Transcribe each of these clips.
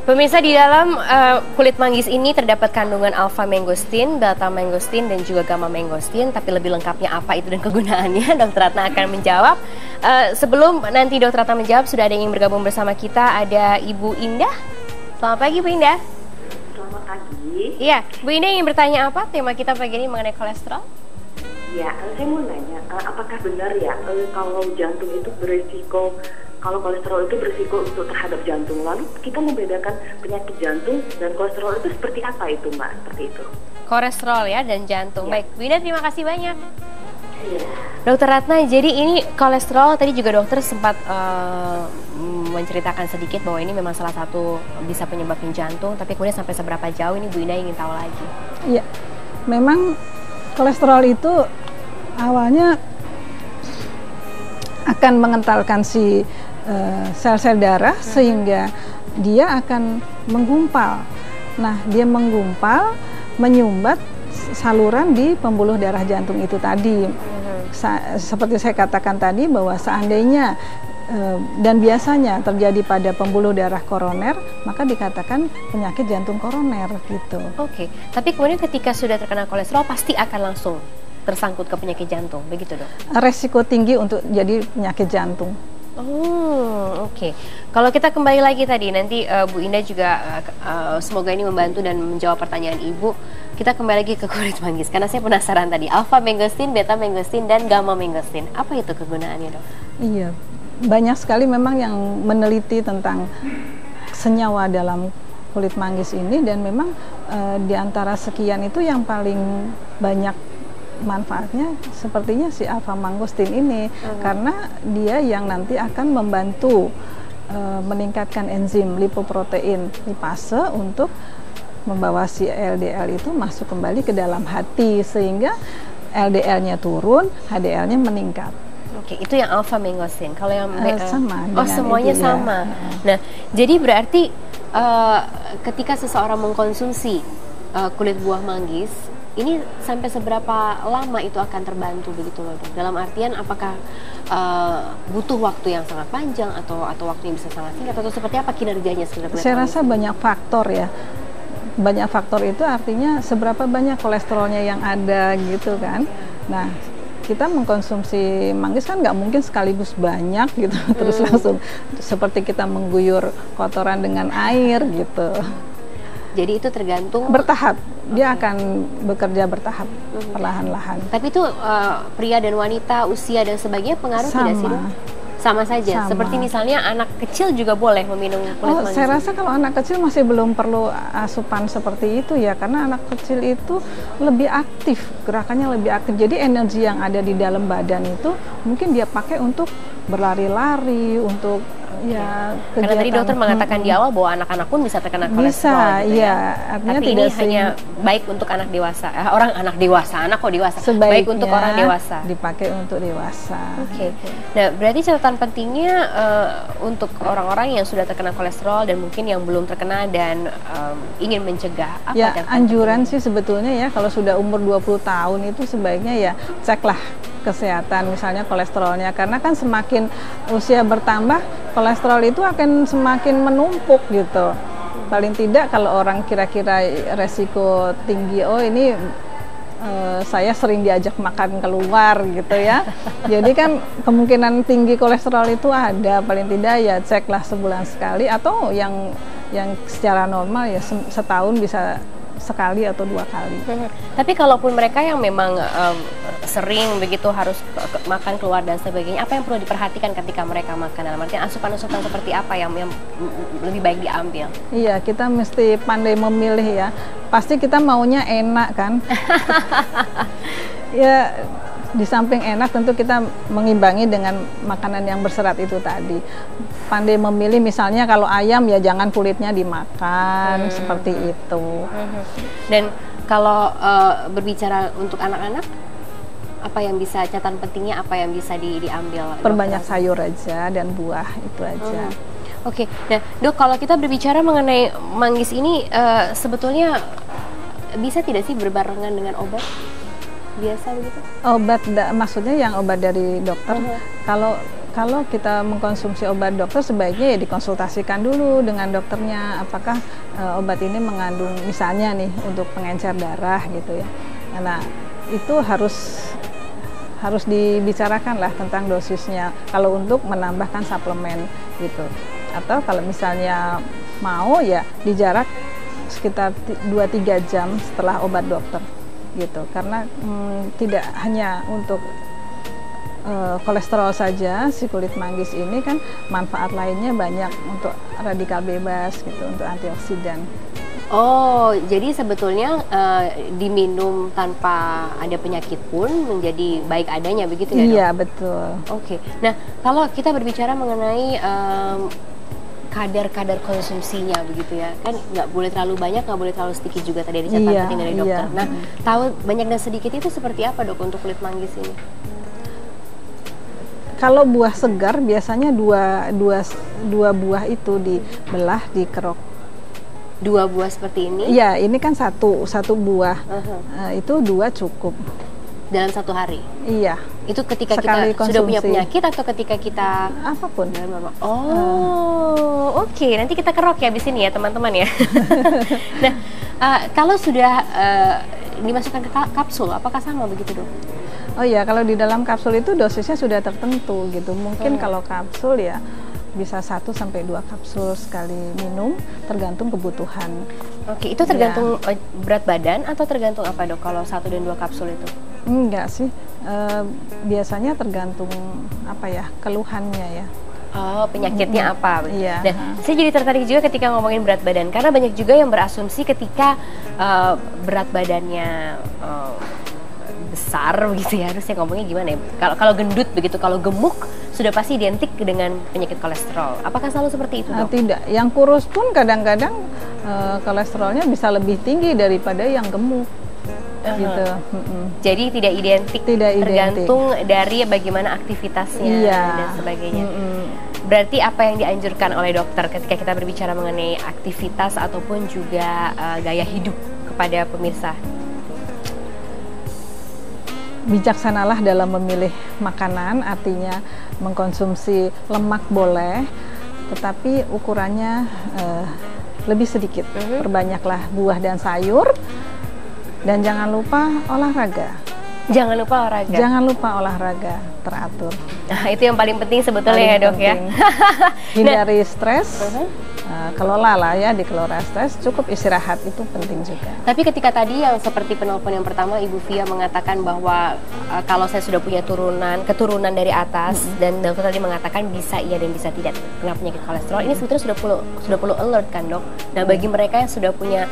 Pemirsa, di dalam kulit manggis ini terdapat kandungan alpha mangosteen, beta mangosteen, dan juga gamma mangosteen. Tapi lebih lengkapnya apa itu dan kegunaannya, Dr. Ratna akan menjawab. Sebelum nanti Dr. Ratna menjawab, sudah ada yang ingin bergabung bersama kita. Ada Ibu Indah. Selamat pagi, Bu Indah. Selamat pagi. Iya, Bu Indah ingin bertanya apa? Tema kita pagi ini mengenai kolesterol. Ya, saya mau nanya, apakah benar ya kalau jantung itu berisiko, kalau kolesterol itu berisiko untuk terhadap jantung? Lalu kita membedakan penyakit jantung dan kolesterol itu seperti apa itu, Mbak? Seperti itu. Kolesterol ya dan jantung. Ya. Baik, Bu Indah, terima kasih banyak. Iya. Dokter Ratna, jadi ini kolesterol tadi juga dokter sempat menceritakan sedikit bahwa ini memang salah satu bisa penyebabin jantung, tapi kemudian sampai seberapa jauh ini Bu Indah ingin tahu lagi. Iya, memang kolesterol itu awalnya akan mengentalkan si sel-sel darah sehingga dia akan menggumpal. Nah, dia menggumpal, menyumbat saluran di pembuluh darah jantung itu tadi. Seperti saya katakan tadi bahwa seandainya dan biasanya terjadi pada pembuluh darah koroner, maka dikatakan penyakit jantung koroner gitu. Oke, tapi kemudian ketika sudah terkena kolesterol pasti akan langsung tersangkut ke penyakit jantung, begitu dok? Resiko tinggi untuk jadi penyakit jantung. Oh, oke. Kalau kita kembali lagi tadi, nanti Bu Indah juga semoga ini membantu dan menjawab pertanyaan Ibu. Kita kembali lagi ke kulit manggis, karena saya penasaran tadi, alpha mangosteen, beta mangosteen, dan gamma mangosteen. Apa itu kegunaannya dok? Iya, banyak sekali memang yang meneliti tentang senyawa dalam kulit manggis ini, dan memang di antara sekian itu yang paling banyak manfaatnya sepertinya si alpha mangosteen ini, karena dia yang nanti akan membantu meningkatkan enzim lipoprotein lipase untuk membawa si LDL itu masuk kembali ke dalam hati sehingga LDL-nya turun, HDL-nya meningkat. Oke, itu yang alpha mangosteen. Kalau yang sama. Oh, semuanya itu, sama. Ya. Nah, jadi berarti ketika seseorang mengkonsumsi kulit buah manggis, ini sampai seberapa lama itu akan terbantu begitu loh dok? Dalam artian apakah butuh waktu yang sangat panjang atau waktu yang bisa sangat singkat atau seperti apa kinerjanya sebenarnya? Saya rasa banyak faktor ya. Banyak faktor itu artinya seberapa banyak kolesterolnya yang ada gitu kan. Nah, kita mengkonsumsi manggis kan nggak mungkin sekaligus banyak gitu, terus langsung seperti kita mengguyur kotoran dengan air gitu. Jadi itu tergantung bertahap, dia akan bekerja bertahap, perlahan-lahan. Tapi itu pria dan wanita, usia dan sebagainya pengaruh tidak sih dok? Sama saja, seperti misalnya anak kecil juga boleh meminum kulit manggis. Saya rasa kalau anak kecil masih belum perlu asupan seperti itu ya, karena anak kecil itu lebih aktif, gerakannya lebih aktif. Jadi energi yang ada di dalam badan itu mungkin dia pakai untuk berlari-lari, untuk ya kegiatan. Karena tadi dokter mengatakan di awal bahwa anak-anak pun bisa terkena kolesterol. Bisa, gitu iya. Artinya tapi ini hanya baik untuk anak dewasa. Orang anak dewasa, anak kok dewasa? Sebaiknya baik untuk orang dewasa. Dipakai untuk dewasa. Oke. Nah, berarti catatan pentingnya untuk orang-orang yang sudah terkena kolesterol dan mungkin yang belum terkena dan ingin mencegah. Apa ya, anjuran sih sebetulnya ya kalau sudah umur 20 tahun itu sebaiknya ya ceklah kesehatan misalnya kolesterolnya, karena kan semakin usia bertambah kolesterol itu akan semakin menumpuk gitu. Paling tidak kalau orang kira-kira resiko tinggi, oh ini saya sering diajak makan keluar gitu ya, jadi kan kemungkinan tinggi kolesterol itu ada. Paling tidak ya ceklah sebulan sekali, atau yang secara normal ya setahun bisa sekali atau 2 kali. Tapi kalaupun mereka yang memang sering begitu harus makan keluar dan sebagainya, apa yang perlu diperhatikan ketika mereka makan? Dalam artian asupan-asupan seperti apa yang lebih baik diambil? Iya, kita mesti pandai memilih ya. Pasti kita maunya enak kan? Ya, di samping enak tentu kita mengimbangi dengan makanan yang berserat itu tadi. Pandai memilih, misalnya kalau ayam ya jangan kulitnya dimakan, seperti itu. Dan kalau berbicara untuk anak-anak, apa yang bisa, catatan pentingnya apa yang bisa diambil? Perbanyak sayur aja dan buah, itu aja. Oke. Nah dok, kalau kita berbicara mengenai manggis ini, sebetulnya bisa tidak sih berbarengan dengan obat? Biasa begitu? Obat, maksudnya yang obat dari dokter. Kalau kalau kita mengkonsumsi obat dokter sebaiknya ya dikonsultasikan dulu dengan dokternya apakah obat ini mengandung misalnya nih untuk pengencer darah gitu ya. Nah, itu harus dibicarakan lah tentang dosisnya kalau untuk menambahkan suplemen gitu. Atau kalau misalnya mau ya di jarak sekitar 2-3 jam setelah obat dokter gitu. Karena tidak hanya untuk kolesterol saja, si kulit manggis ini kan manfaat lainnya banyak untuk radikal bebas gitu, untuk antioksidan. Oh, jadi sebetulnya diminum tanpa ada penyakit pun menjadi baik adanya begitu ya, Dok? Iya, betul. Oke. Nah, kalau kita berbicara mengenai kadar-kadar konsumsinya begitu ya, kan nggak boleh terlalu banyak, nggak boleh terlalu sedikit juga tadi ada catatan dari dokter. Nah, tahu banyak dan sedikit itu seperti apa, Dok, untuk kulit manggis ini? Kalau buah segar biasanya dua buah itu dibelah, dikerok. 2 buah seperti ini? Iya, ini kan satu buah. Itu 2 cukup. Dalam 1 hari? Iya. Itu ketika Sekali kita sudah punya penyakit atau ketika kita apapun? Oke. Nanti kita kerok ya abis ini ya teman-teman ya. Nah, kalau sudah dimasukkan ke kapsul, apakah sama begitu, Dok? Oh iya, kalau di dalam kapsul itu dosisnya sudah tertentu gitu. Mungkin kalau kapsul ya bisa 1-2 kapsul sekali minum, tergantung kebutuhan. Oke, itu tergantung berat badan atau tergantung apa, Dok, kalau 1 dan 2 kapsul itu? Enggak sih, biasanya tergantung apa ya, keluhannya ya. Oh, penyakitnya apa? Iya. Dan saya jadi tertarik juga ketika ngomongin berat badan, karena banyak juga yang berasumsi ketika berat badannya besar begitu ya, harusnya ngomongnya gimana ya? Kalau gendut begitu, kalau gemuk sudah pasti identik dengan penyakit kolesterol. Apakah selalu seperti itu, Dok? Tidak, yang kurus pun kadang-kadang kolesterolnya bisa lebih tinggi daripada yang gemuk. Gitu. Jadi tidak identik, tergantung dari bagaimana aktivitasnya dan sebagainya. Berarti apa yang dianjurkan oleh dokter ketika kita berbicara mengenai aktivitas ataupun juga gaya hidup kepada pemirsa? Bijaksanalah dalam memilih makanan, artinya mengkonsumsi lemak boleh, tetapi ukurannya lebih sedikit. Perbanyaklah buah dan sayur, dan jangan lupa olahraga. Jangan lupa olahraga. Jangan lupa olahraga teratur. Nah, itu yang paling penting sebetulnya ya, Dok ya. Hindari stres. Kelola lah ya, dikelola stres, cukup istirahat itu penting juga. Tapi ketika tadi yang seperti penelpon yang pertama Ibu Via mengatakan bahwa kalau saya sudah punya keturunan dari atas dan dokter tadi mengatakan bisa iya dan bisa tidak kena penyakit kolesterol, ini sebetulnya sudah perlu alert kan, Dok. Nah, bagi mereka yang sudah punya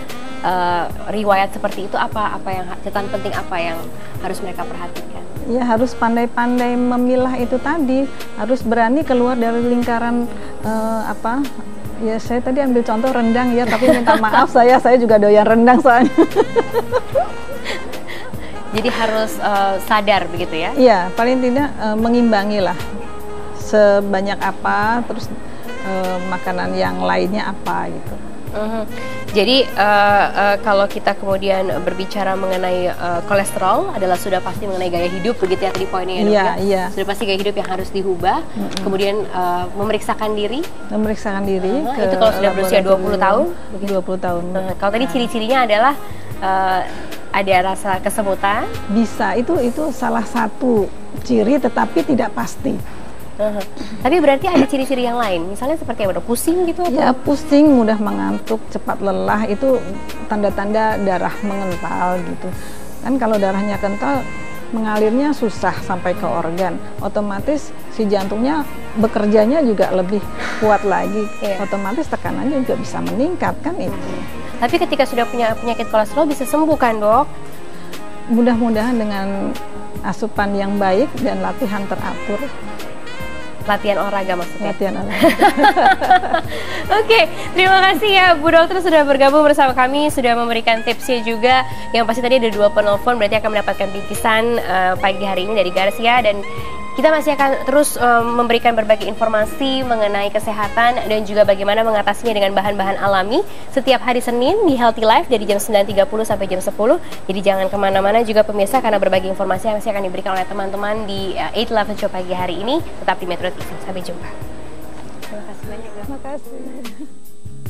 riwayat seperti itu, apa yang catatan penting apa yang harus mereka perhatikan? Ya, harus pandai-pandai memilah itu tadi, harus berani keluar dari lingkaran ya saya tadi ambil contoh rendang ya, tapi minta maaf saya juga doyan rendang soalnya. Jadi harus sadar begitu ya? Iya, paling tidak mengimbangi lah sebanyak apa, terus makanan yang lainnya apa gitu. Jadi kalau kita kemudian berbicara mengenai kolesterol adalah sudah pasti mengenai gaya hidup begitu ya tadi poinnya ya, Dok? Iya. Sudah pasti gaya hidup yang harus diubah. Kemudian memeriksakan diri. Ke itu kalau sudah berusia 20 tahun. 20 tahun. Kalau tadi ciri-cirinya adalah ada rasa kesemutan. Bisa, itu salah satu ciri tetapi tidak pasti. Tapi berarti ada ciri-ciri yang lain, misalnya seperti apa, pusing gitu atau? Ya, pusing, mudah mengantuk, cepat lelah, itu tanda-tanda darah mengental gitu. Kan kalau darahnya kental, mengalirnya susah sampai ke organ. Otomatis si jantungnya bekerjanya juga lebih kuat lagi. Otomatis tekanannya juga bisa meningkat kan itu. Tapi ketika sudah punya penyakit kolesterol bisa sembuh kan, Dok? Mudah-mudahan dengan asupan yang baik dan latihan teratur. Latihan olahraga maksudnya? Latihan olahraga. Oke, terima kasih ya Bu Dokter sudah bergabung bersama kami, sudah memberikan tipsnya juga. Yang pasti tadi ada 2 penelpon, berarti akan mendapatkan bingkisan pagi hari ini dari Garcia. Dan Kita masih akan terus memberikan berbagai informasi mengenai kesehatan dan juga bagaimana mengatasinya dengan bahan-bahan alami setiap hari Senin di Healthy Life dari jam 9.30 sampai jam 10. Jadi jangan kemana-mana juga pemirsa, karena berbagai informasi yang masih akan diberikan oleh teman-teman di 811 Show pagi hari ini. Tetap di Metro TV. Sampai jumpa. Terima kasih banyak. Terima kasih.